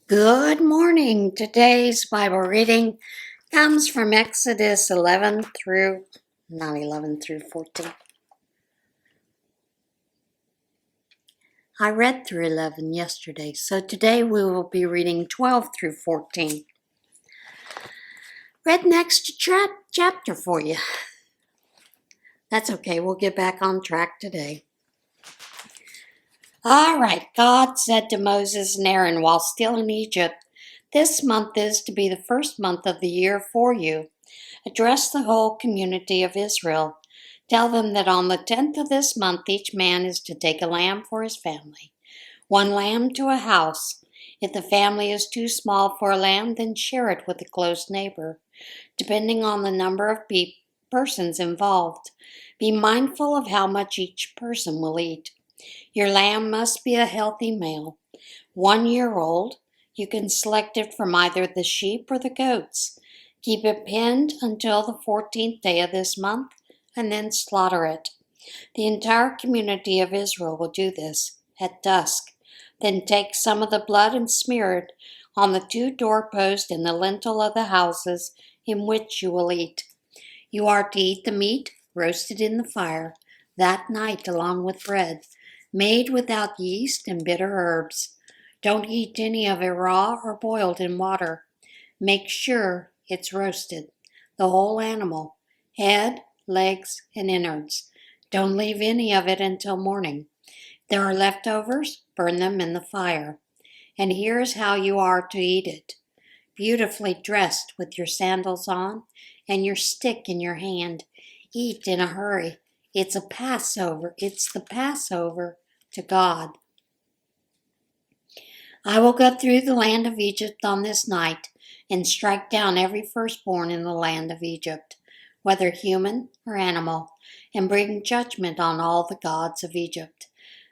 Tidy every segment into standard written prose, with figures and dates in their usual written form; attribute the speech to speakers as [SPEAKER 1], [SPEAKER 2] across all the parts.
[SPEAKER 1] Good morning. Today's Bible reading comes from Exodus 11 through, not 11 through 14. I read through 11 yesterday, so today we will be reading 12 through 14. Read next chapter for you. That's okay, we'll get back on track today. All right, God said to Moses and Aaron while still in Egypt, "This month is to be the first month of the year for you. Address the whole community of Israel. Tell them that on the 10th of this month each man is to take a lamb for his family, one lamb to a house. If the family is too small for a lamb, then share it with a close neighbor, depending on the number of persons involved. Be mindful of how much each person will eat. Your lamb must be a healthy male, 1 year old. You can select it from either the sheep or the goats. Keep it pinned until the 14th day of this month and then slaughter it. The entire community of Israel will do this at dusk. Then take some of the blood and smear it on the 2 doorposts and the lintel of the houses in which you will eat. You are to eat the meat roasted in the fire that night along with bread, made without yeast and bitter herbs. Don't eat any of it raw or boiled in water. Make sure it's roasted, the whole animal, head, legs, and innards. Don't leave any of it until morning. If there are leftovers, burn them in the fire. And here's how you are to eat it. Beautifully dressed with your sandals on and your stick in your hand. Eat in a hurry. It's the Passover to God. I will go through the land of Egypt on this night and strike down every firstborn in the land of Egypt, whether human or animal, and bring judgment on all the gods of Egypt.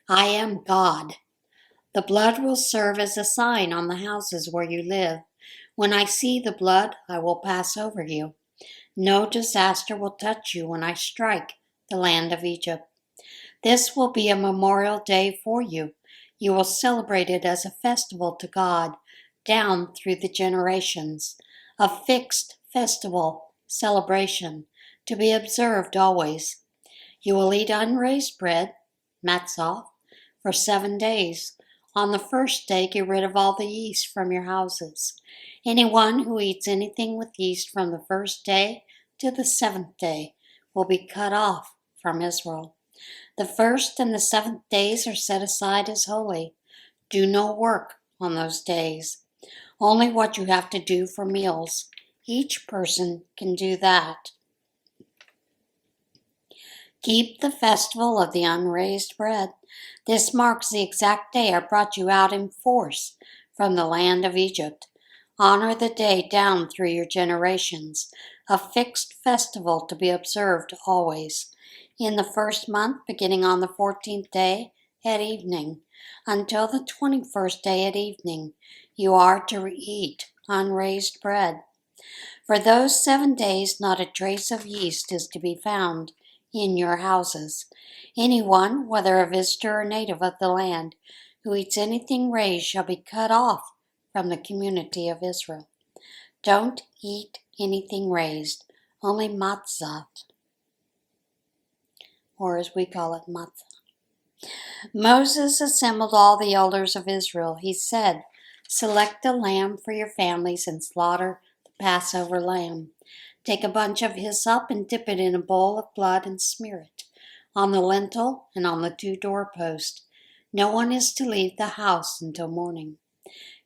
[SPEAKER 1] I am God. The blood will serve as a sign on the houses where you live. When I see the blood, I will pass over you. No disaster will touch you when I strike the land of Egypt. This will be a memorial day for you. You will celebrate it as a festival to God down through the generations, a fixed festival celebration to be observed always. You will eat unraised bread, matzah, for 7 days. On the first day, get rid of all the yeast from your houses. Anyone who eats anything with yeast from the first day to the 7th day will be cut off from Israel. The 1st and the 7th days are set aside as holy. Do no work on those days, only what you have to do for meals. Each person can do that. Keep the festival of the unraised bread. This marks the exact day I brought you out in force from the land of Egypt. Honor the day down through your generations, a fixed festival to be observed always. In the first month, beginning on the 14th day at evening, until the 21st day at evening, you are to eat unraised bread. For those 7 days, not a trace of yeast is to be found in your houses. Anyone, whether a visitor or native of the land, who eats anything raised shall be cut off from the community of Israel. Don't eat anything raised, only matzah, or as we call it, matzah. Moses assembled all the elders of Israel. He said, "Select a lamb for your families and slaughter the Passover lamb. Take a bunch of hyssop and dip it in a bowl of blood and smear it on the lintel and on the 2 doorposts. No one is to leave the house until morning.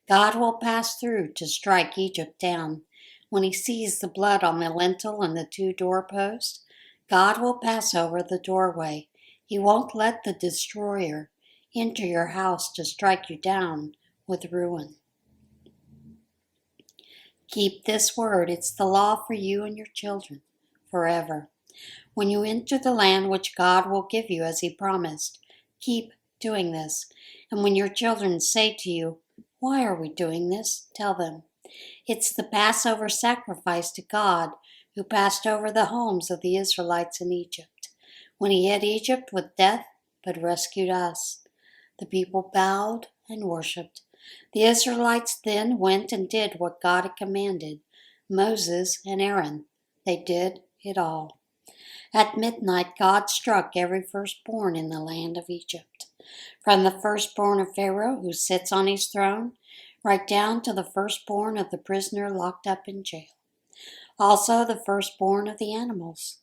[SPEAKER 1] God will pass through to strike Egypt down. When he sees the blood on the lintel and the 2 doorposts, God will pass over the doorway. He won't let the destroyer enter your house to strike you down with ruin." Keep this word. It's the law for you and your children forever. When you enter the land which God will give you as he promised, keep doing this. And when your children say to you, "Why are we doing this?" tell them, "It's the Passover sacrifice to God who passed over the homes of the Israelites in Egypt, when he hit Egypt with death but rescued us." The people bowed and worshipped. The Israelites then went and did what God had commanded Moses and Aaron. They did it all. At midnight, God struck every firstborn in the land of Egypt, from the firstborn of Pharaoh, who sits on his throne, right down to the firstborn of the prisoner locked up in jail. Also the firstborn of the animals.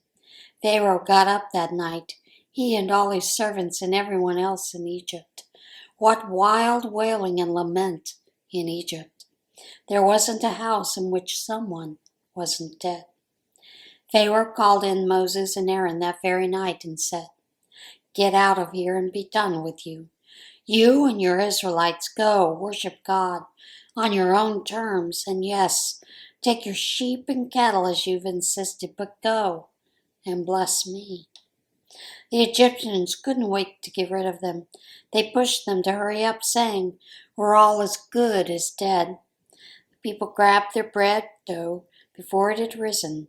[SPEAKER 1] Pharaoh got up that night, he and all his servants and everyone else in Egypt. What wild wailing and lament in Egypt! There wasn't a house in which someone wasn't dead. Pharaoh called in Moses and Aaron that very night and said, "Get out of here and be done with you. You and your Israelites go worship God on your own terms, and yes, take your sheep and cattle as you've insisted, but go and bless me." The Egyptians couldn't wait to get rid of them. They pushed them to hurry up, saying, "We're all as good as dead." The people grabbed their bread dough before it had risen,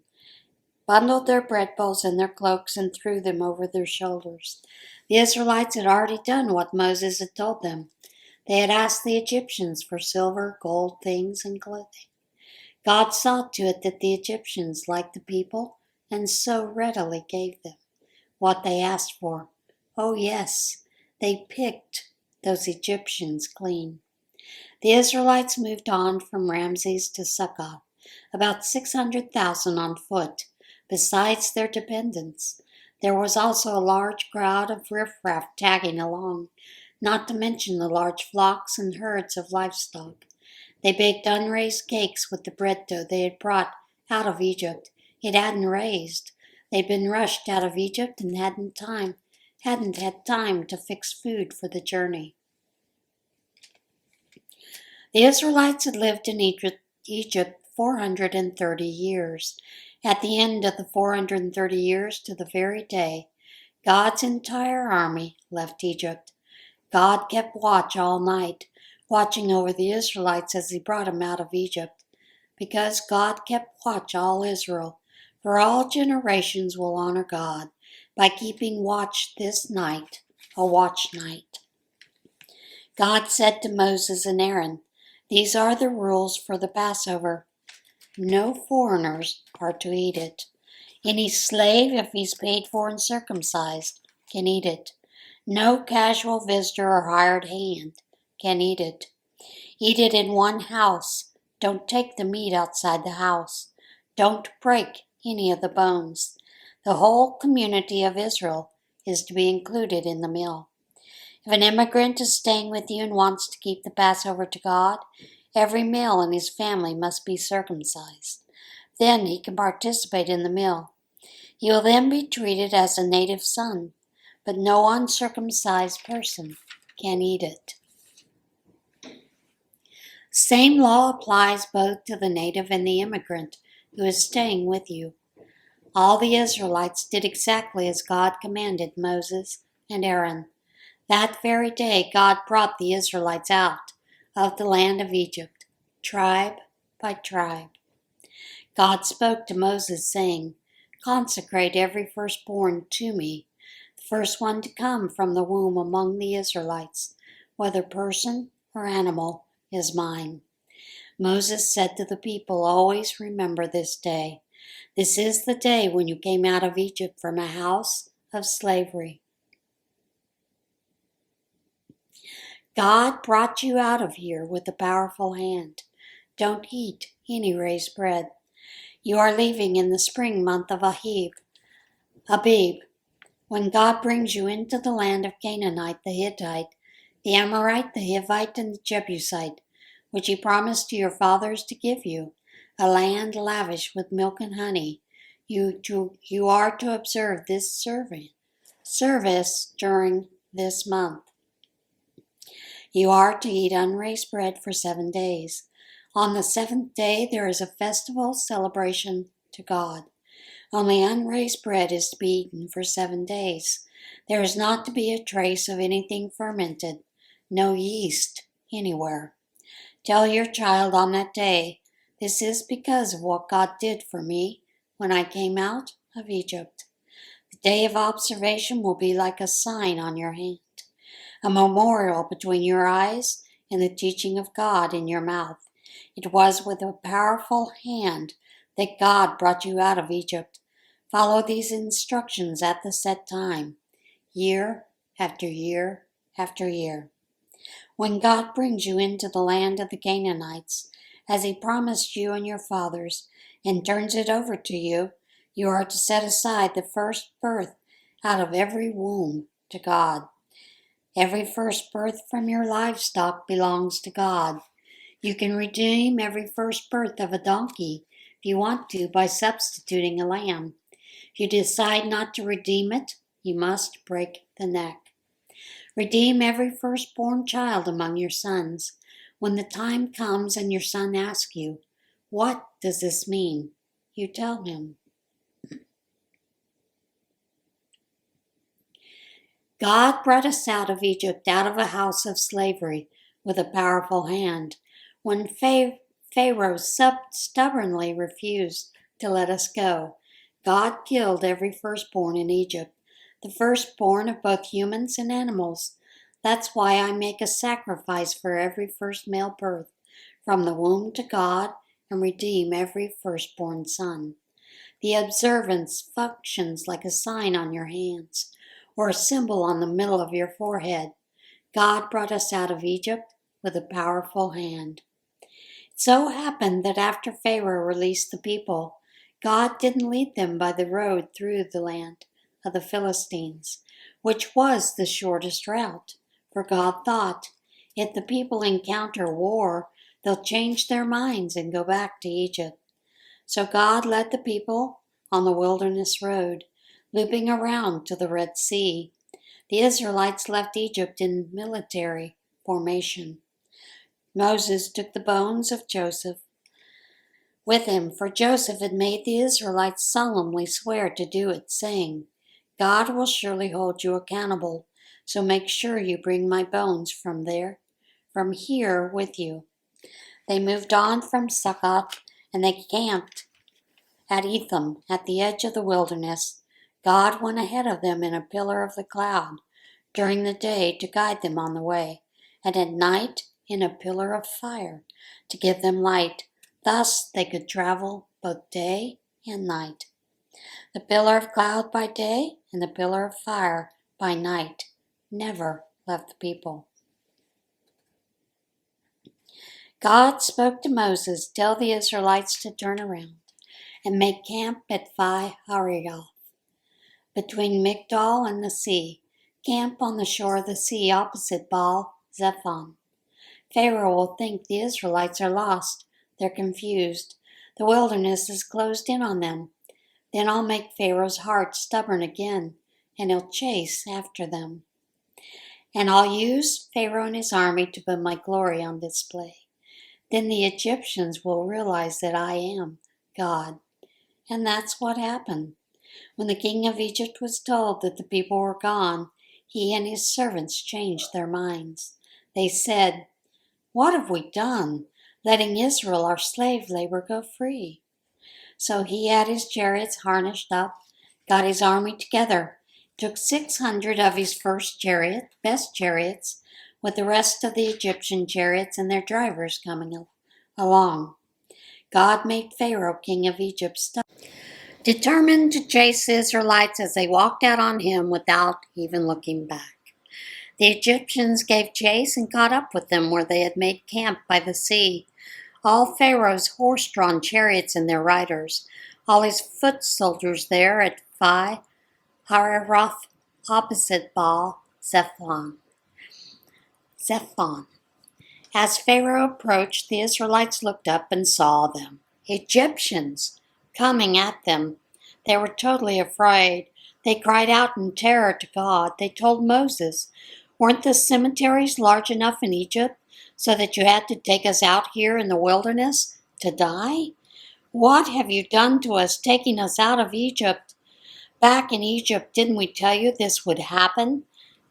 [SPEAKER 1] bundled their bread bowls in their cloaks, and threw them over their shoulders. The Israelites had already done what Moses had told them. They had asked the Egyptians for silver, gold, things, and clothing. God saw to it that the Egyptians liked the people and so readily gave them what they asked for. Oh yes, they picked those Egyptians clean. The Israelites moved on from Ramses to Succoth, about 600,000 on foot, besides their dependents. There was also a large crowd of riffraff tagging along, not to mention the large flocks and herds of livestock. They baked unraised cakes with the bread dough they had brought out of Egypt. It hadn't raised. They'd been rushed out of Egypt and hadn't had time to fix food for the journey. The Israelites had lived in Egypt 430 years. At the end of the 430 years, to the very day, God's entire army left Egypt. God kept watch all night, watching over the Israelites as he brought them out of Egypt. Because God kept watch all Israel, for all generations will honor God by keeping watch this night, a watch night. God said to Moses and Aaron, "These are the rules for the Passover. No foreigners are to eat it. Any slave, if he's paid for and circumcised, can eat it. No casual visitor or hired hand can eat it. Eat it in one house. Don't take the meat outside the house. Don't break any of the bones. The whole community of Israel is to be included in the meal. If an immigrant is staying with you and wants to keep the Passover to God, every male in his family must be circumcised. Then he can participate in the meal. He will then be treated as a native son, but no uncircumcised person can eat it. Same law applies both to the native and the immigrant who is staying with you. All the Israelites did exactly as God commanded Moses and Aaron. That very day God brought the Israelites out of the land of Egypt, tribe by tribe. God spoke to Moses, saying, "Consecrate every firstborn to me, the first one to come from the womb among the Israelites, whether person or animal, is mine." Moses said to the people, "Always remember this day. This is the day when you came out of Egypt from a house of slavery. God brought you out of here with a powerful hand. Don't eat any raised bread. You are leaving in the spring month of Abib, when God brings you into the land of Canaanite, the Hittite, the Amorite, the Hivite, and the Jebusite, which he promised to your fathers to give you, a land lavish with milk and honey. You are to observe this service during this month. You are to eat unraised bread for 7 days. On the seventh day there is a festival celebration to God. Only unraised bread is to be eaten for 7 days. There is not to be a trace of anything fermented, no yeast anywhere. Tell your child on that day, this is because of what God did for me when I came out of Egypt. The day of observation will be like a sign on your hand, a memorial between your eyes and the teaching of God in your mouth. It was with a powerful hand that God brought you out of Egypt. Follow these instructions at the set time, year after year after year. When God brings you into the land of the Canaanites, as he promised you and your fathers, and turns it over to you, you are to set aside the first birth out of every womb to God. Every first birth from your livestock belongs to God. You can redeem every first birth of a donkey if you want to by substituting a lamb. If you decide not to redeem it, you must break the neck. Redeem every firstborn child among your sons. When the time comes and your son asks you, "What does this mean?" you tell him. God brought us out of Egypt, out of a house of slavery, with a powerful hand. When Pharaoh stubbornly refused to let us go, God killed every firstborn in Egypt, the firstborn of both humans and animals. That's why I make a sacrifice for every first male birth from the womb to God and redeem every firstborn son. The observance functions like a sign on your hands or a symbol on the middle of your forehead. God brought us out of Egypt with a powerful hand. It so happened that after Pharaoh released the people, God didn't lead them by the road through the land of the Philistines, which was the shortest route. For God thought, if the people encounter war, they'll change their minds and go back to Egypt. So God led the people on the wilderness road, looping around to the Red Sea. The Israelites left Egypt in military formation. Moses took the bones of Joseph with him, for Joseph had made the Israelites solemnly swear to do it, saying, "God will surely hold you accountable, so make sure you bring my bones from here with you." They moved on from Succoth, and they camped at Etham, at the edge of the wilderness. God went ahead of them in a pillar of the cloud during the day to guide them on the way, and at night in a pillar of fire to give them light. Thus they could travel both day and night. The pillar of cloud by day and the pillar of fire by night never left the people. God spoke to Moses, "Tell the Israelites to turn around and make camp at Pi-hahiroth, between Migdol and the sea. Camp on the shore of the sea opposite Baal-zephon. Pharaoh will think the Israelites are lost. They're confused. The wilderness is closed in on them. Then I'll make Pharaoh's heart stubborn again, and he'll chase after them. And I'll use Pharaoh and his army to put my glory on display. Then the Egyptians will realize that I am God." And that's what happened. When the king of Egypt was told that the people were gone, he and his servants changed their minds. They said, "What have we done, letting Israel, our slave labor, go free?" So he had his chariots harnessed up, got his army together, took 600 of his best chariots, with the rest of the Egyptian chariots and their drivers coming along. God made Pharaoh, king of Egypt, determined to chase the Israelites as they walked out on him without even looking back. The Egyptians gave chase and caught up with them where they had made camp by the sea. All Pharaoh's horse-drawn chariots and their riders, all his foot soldiers there at Pi-hahiroth opposite Baal-zephon. As Pharaoh approached, the Israelites looked up and saw them, Egyptians, coming at them. They were totally afraid. They cried out in terror to God. They told Moses, "Weren't the cemeteries large enough in Egypt so that you had to take us out here in the wilderness to die? What have you done to us, taking us out of Egypt? Back in Egypt, didn't we tell you this would happen?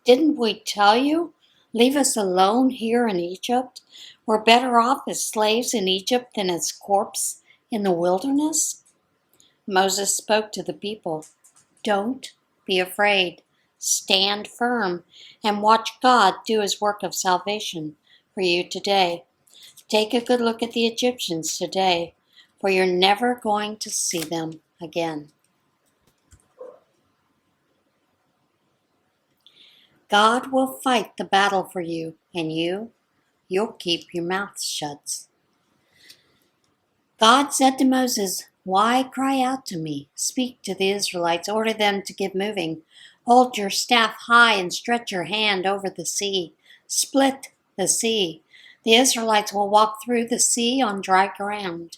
[SPEAKER 1] Didn't we tell you? Leave us alone here in Egypt. We're better off as slaves in Egypt than as corpses in the wilderness." Moses spoke to the people. "Don't be afraid. Stand firm and watch God do his work of salvation for you today. Take a good look at the Egyptians today, for you're never going to see them again. God will fight the battle for you, and you'll keep your mouth shut. God said to Moses, "Why cry out to me? Speak to the Israelites, order them to get moving. Hold your staff high and stretch your hand over the sea. Split the sea. The Israelites will walk through the sea on dry ground.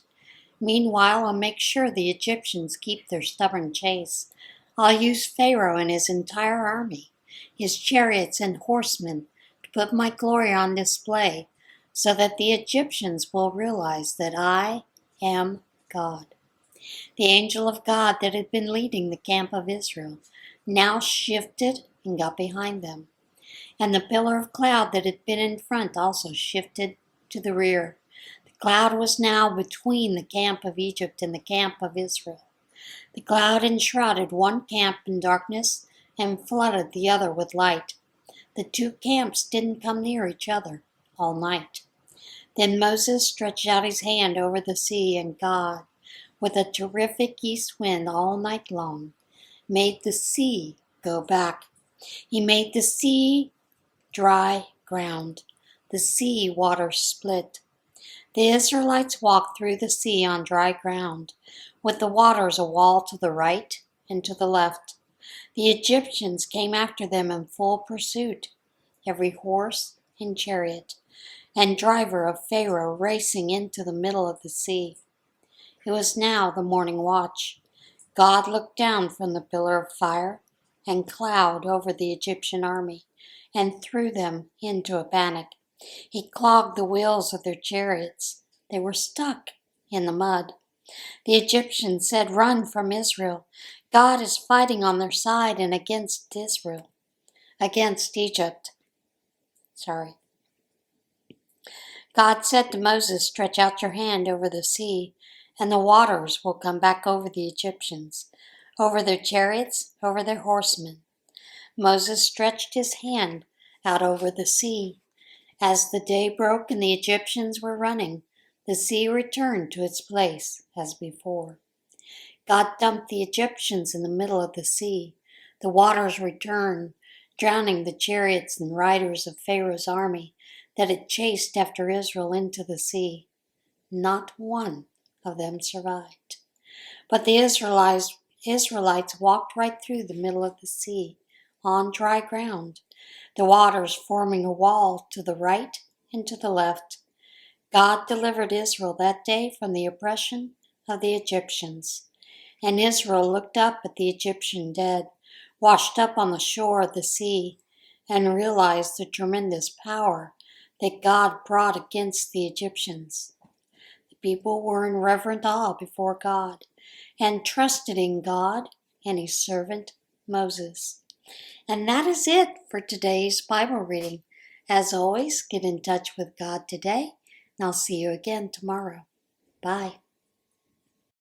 [SPEAKER 1] Meanwhile, I'll make sure the Egyptians keep their stubborn chase. I'll use Pharaoh and his entire army, his chariots and horsemen, to put my glory on display, so that the Egyptians will realize that I am God." The angel of God that had been leading the camp of Israel now shifted and got behind them. And the pillar of cloud that had been in front also shifted to the rear. The cloud was now between the camp of Egypt and the camp of Israel. The cloud enshrouded one camp in darkness and flooded the other with light. The two camps didn't come near each other all night. Then Moses stretched out his hand over the sea, and God, with a terrific east wind all night long, made the sea go back. He made the sea dry ground. The sea water split. The Israelites walked through the sea on dry ground, with the waters a wall to the right and to the left. The Egyptians came after them in full pursuit, every horse and chariot and driver of Pharaoh racing into the middle of the sea. It was now the morning watch. God looked down from the pillar of fire and cloud over the Egyptian army and threw them into a panic. He clogged the wheels of their chariots. They were stuck in the mud. The Egyptians said, "Run from Israel. God is fighting on their side and against Egypt." God said to Moses, "Stretch out your hand over the sea, and the waters will come back over the Egyptians, over their chariots, over their horsemen." Moses stretched his hand out over the sea. As the day broke and the Egyptians were running, the sea returned to its place as before. God dumped the Egyptians in the middle of the sea. The waters returned, drowning the chariots and riders of Pharaoh's army that had chased after Israel into the sea. Not one of them survived. But the Israelites walked right through the middle of the sea, on dry ground, the waters forming a wall to the right and to the left. God delivered Israel that day from the oppression of the Egyptians. And Israel looked up at the Egyptian dead, washed up on the shore of the sea, and realized the tremendous power that God brought against the Egyptians. The people were in reverent awe before God and trusted in God and his servant Moses. And that is it for today's Bible reading. As always, get in touch with God today, and I'll see you again tomorrow. Bye.